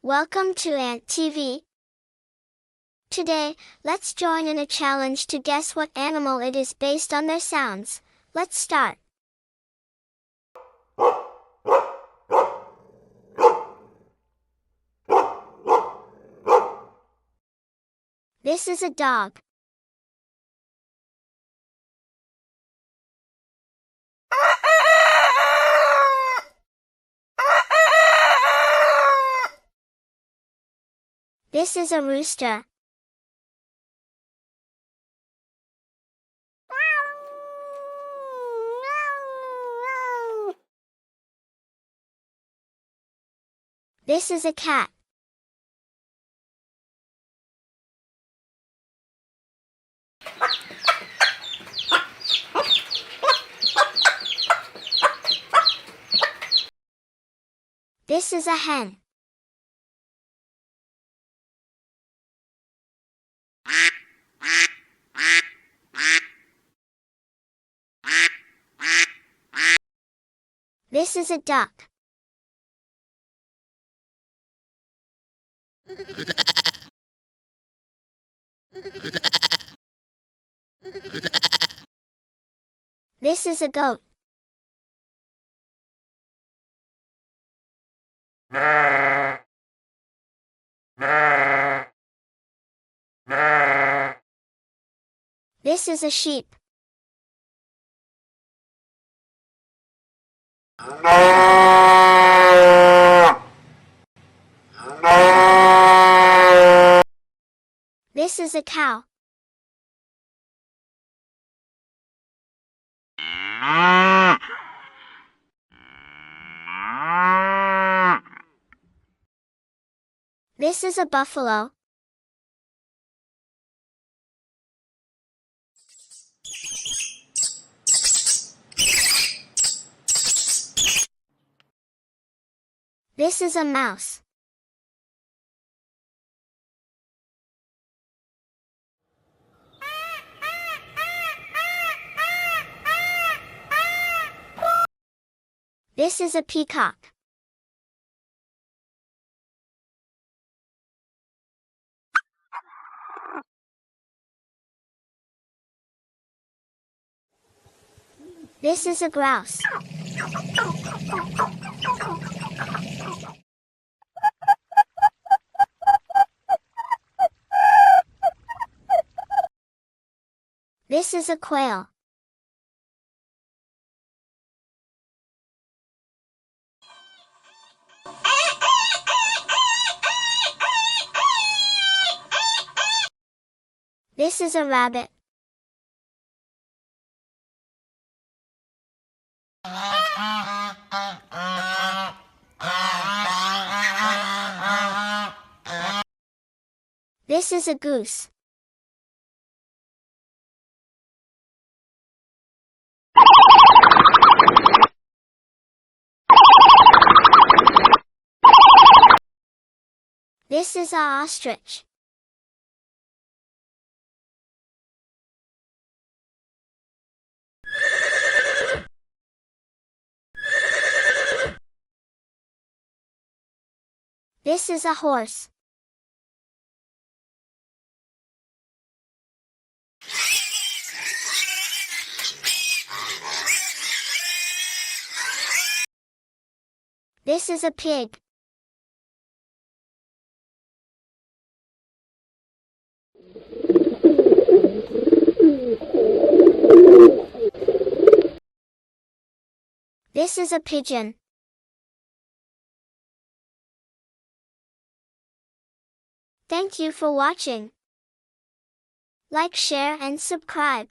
Welcome to Ant TV. Today, let's join in a challenge to guess what animal it is based on their sounds. Let's start. This is a dog. This is a rooster. This is a cat. This is a hen. This is a duck. This is a goat. This is a sheep. This is a cow. This is a buffalo. This is a mouse. This is a peacock. This is a grouse. This is a quail. This is a rabbit. This is a goose. This is an ostrich. This is a horse. This is a pig. This is a pigeon. Thank you for watching. Like, share, and subscribe.